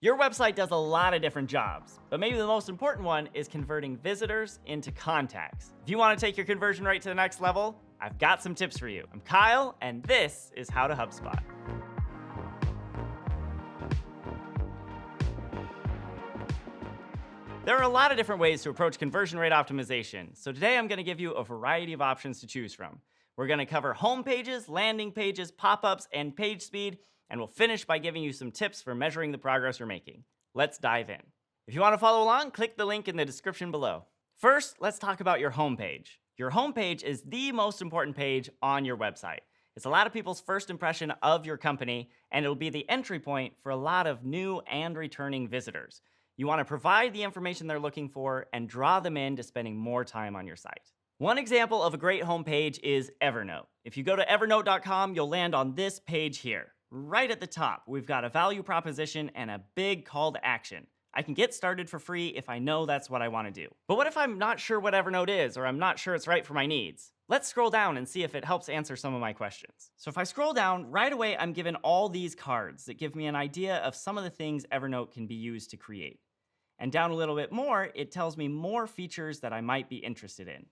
Your website does a lot of different jobs, but maybe the most important one is converting visitors into contacts. If you want to take your conversion rate to the next level, I've got some tips for you. I'm Kyle, and this is How to HubSpot. There are a lot of different ways to approach conversion rate optimization, so today I'm going to give you a variety of options to choose from. We're going to cover home pages, landing pages, pop-ups, and page speed, and we'll finish by giving you some tips for measuring the progress you're making. Let's dive in. If you want to follow along, click the link in the description below. First, let's talk about your home page. Your home page is the most important page on your website. It's a lot of people's first impression of your company, and it'll be the entry point for a lot of new and returning visitors. You want to provide the information they're looking for and draw them into spending more time on your site. One example of a great homepage is Evernote. If you go to evernote.com, you'll land on this page here. Right at the top, we've got a value proposition and a big call to action. I can get started for free if I know that's what I want to do. But what if I'm not sure what Evernote is, or I'm not sure it's right for my needs? Let's scroll down and see if it helps answer some of my questions. So if I scroll down, right away I'm given all these cards that give me an idea of some of the things Evernote can be used to create. And down a little bit more, it tells me more features that I might be interested in.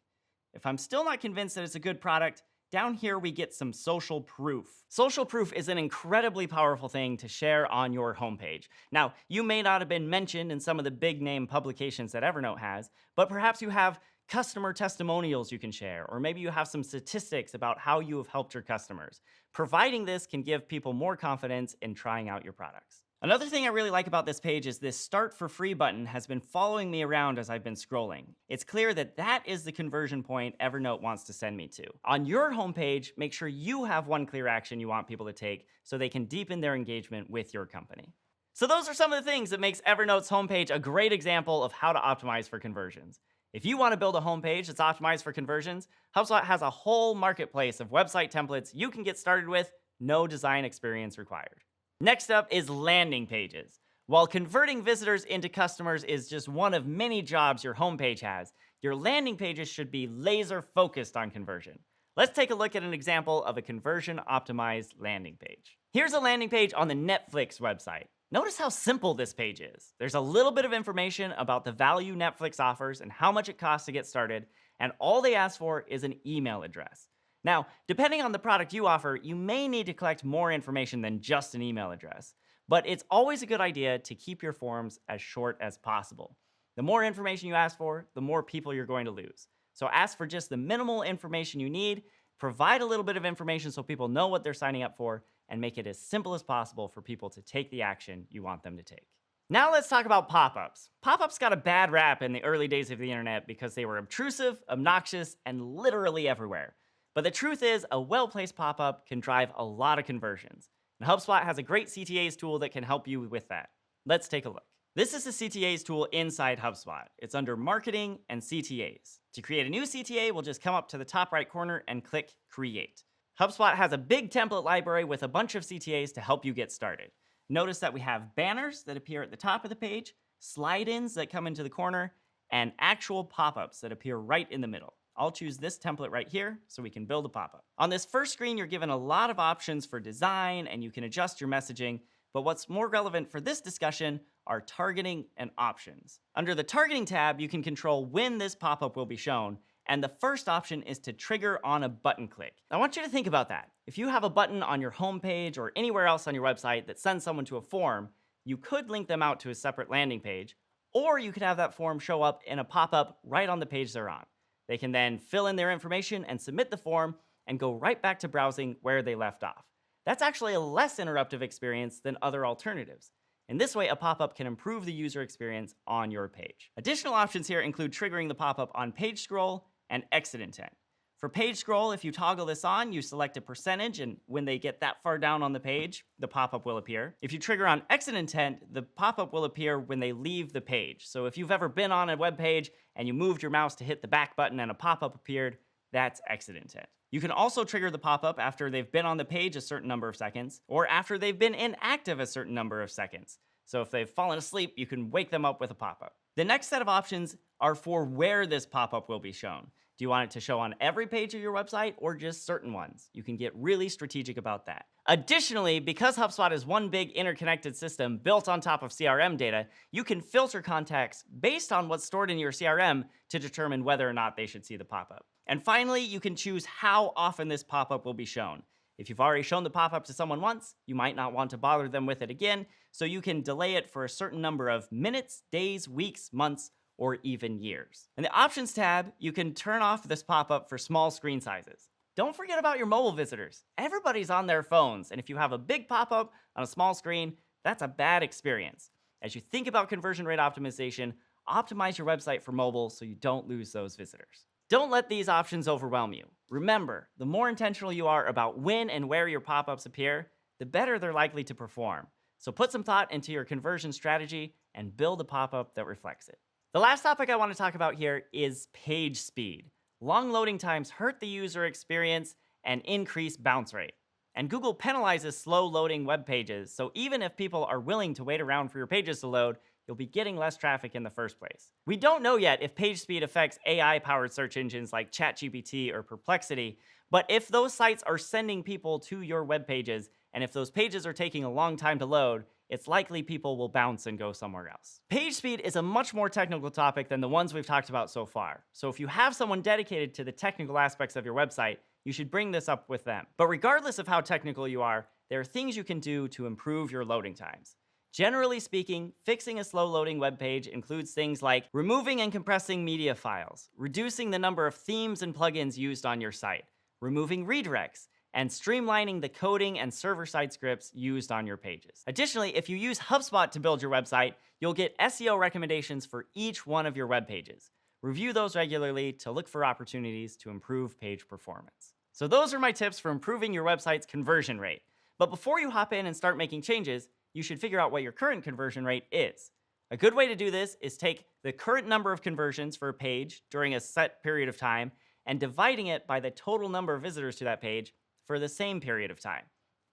If I'm still not convinced that it's a good product, down here we get some social proof. Social proof is an incredibly powerful thing to share on your homepage. Now, you may not have been mentioned in some of the big name publications that Evernote has, but perhaps you have customer testimonials you can share, or maybe you have some statistics about how you have helped your customers. Providing this can give people more confidence in trying out your products. Another thing I really like about this page is this Start for Free button has been following me around as I've been scrolling. It's clear that that is the conversion point Evernote wants to send me to. On your homepage, make sure you have one clear action you want people to take so they can deepen their engagement with your company. So those are some of the things that makes Evernote's homepage a great example of how to optimize for conversions. If you want to build a homepage that's optimized for conversions, HubSpot has a whole marketplace of website templates you can get started with, no design experience required. Next up is landing pages. While converting visitors into customers is just one of many jobs your homepage has, your landing pages should be laser focused on conversion. Let's take a look at an example of a conversion optimized landing page. Here's a landing page on the Netflix website. Notice how simple this page is. There's a little bit of information about the value Netflix offers and how much it costs to get started, and all they ask for is an email address. Now, depending on the product you offer, you may need to collect more information than just an email address, but it's always a good idea to keep your forms as short as possible. The more information you ask for, the more people you're going to lose. So ask for just the minimal information you need, provide a little bit of information so people know what they're signing up for, and make it as simple as possible for people to take the action you want them to take. Now let's talk about pop-ups. Pop-ups got a bad rap in the early days of the internet because they were obtrusive, obnoxious, and literally everywhere. But the truth is, a well-placed pop-up can drive a lot of conversions. And HubSpot has a great CTAs tool that can help you with that. Let's take a look. This is the CTAs tool inside HubSpot. It's under Marketing and CTAs. To create a new CTA, we'll just come up to the top right corner and click Create. HubSpot has a big template library with a bunch of CTAs to help you get started. Notice that we have banners that appear at the top of the page, slide-ins that come into the corner, and actual pop-ups that appear right in the middle. I'll choose this template right here so we can build a pop-up. On this first screen, you're given a lot of options for design and you can adjust your messaging, but what's more relevant for this discussion are targeting and options. Under the targeting tab, you can control when this pop-up will be shown, and the first option is to trigger on a button click. I want you to think about that. If you have a button on your homepage or anywhere else on your website that sends someone to a form, you could link them out to a separate landing page, or you could have that form show up in a pop-up right on the page they're on. They can then fill in their information and submit the form and go right back to browsing where they left off. That's actually a less interruptive experience than other alternatives. In this way, a pop-up can improve the user experience on your page. Additional options here include triggering the pop-up on page scroll and exit intent. For page scroll, if you toggle this on, you select a percentage, and when they get that far down on the page, the pop-up will appear. If you trigger on exit intent, the pop-up will appear when they leave the page. So if you've ever been on a web page and you moved your mouse to hit the back button and a pop-up appeared, that's exit intent. You can also trigger the pop-up after they've been on the page a certain number of seconds, or after they've been inactive a certain number of seconds. So if they've fallen asleep, you can wake them up with a pop-up. The next set of options are for where this pop-up will be shown. Do you want it to show on every page of your website or just certain ones? You can get really strategic about that. Additionally, because HubSpot is one big interconnected system built on top of CRM data, you can filter contacts based on what's stored in your CRM to determine whether or not they should see the pop-up. And finally, you can choose how often this pop-up will be shown. If you've already shown the pop-up to someone once, you might not want to bother them with it again, so you can delay it for a certain number of minutes, days, weeks, months, or even years. In the Options tab, you can turn off this pop-up for small screen sizes. Don't forget about your mobile visitors. Everybody's on their phones, and if you have a big pop-up on a small screen, that's a bad experience. As you think about conversion rate optimization, optimize your website for mobile so you don't lose those visitors. Don't let these options overwhelm you. Remember, the more intentional you are about when and where your pop-ups appear, the better they're likely to perform. So put some thought into your conversion strategy and build a pop-up that reflects it. The last topic I want to talk about here is page speed. Long loading times hurt the user experience and increase bounce rate. And Google penalizes slow loading web pages, so even if people are willing to wait around for your pages to load, you'll be getting less traffic in the first place. We don't know yet if page speed affects AI-powered search engines like ChatGPT or Perplexity, but if those sites are sending people to your web pages, and if those pages are taking a long time to load, it's likely people will bounce and go somewhere else. Page speed is a much more technical topic than the ones we've talked about so far. So if you have someone dedicated to the technical aspects of your website, you should bring this up with them. But regardless of how technical you are, there are things you can do to improve your loading times. Generally speaking, fixing a slow loading web page includes things like removing and compressing media files, reducing the number of themes and plugins used on your site, removing redirects, and streamlining the coding and server-side scripts used on your pages. Additionally, if you use HubSpot to build your website, you'll get SEO recommendations for each one of your web pages. Review those regularly to look for opportunities to improve page performance. So those are my tips for improving your website's conversion rate. But before you hop in and start making changes, you should figure out what your current conversion rate is. A good way to do this is take the current number of conversions for a page during a set period of time and dividing it by the total number of visitors to that page for the same period of time.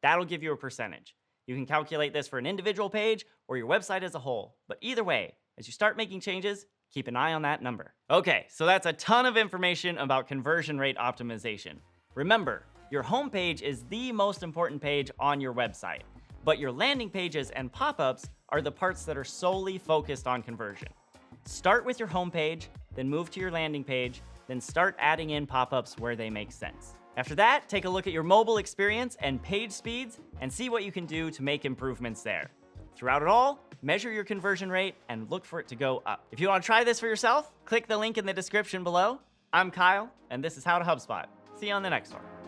That'll give you a percentage. You can calculate this for an individual page or your website as a whole, but either way, as you start making changes, keep an eye on that number. Okay, so that's a ton of information about conversion rate optimization. Remember, your homepage is the most important page on your website, but your landing pages and pop-ups are the parts that are solely focused on conversion. Start with your homepage, then move to your landing page, then start adding in pop-ups where they make sense. After that, take a look at your mobile experience and page speeds and see what you can do to make improvements there. Throughout it all, measure your conversion rate and look for it to go up. If you want to try this for yourself, click the link in the description below. I'm Kyle, and this is How to HubSpot. See you on the next one.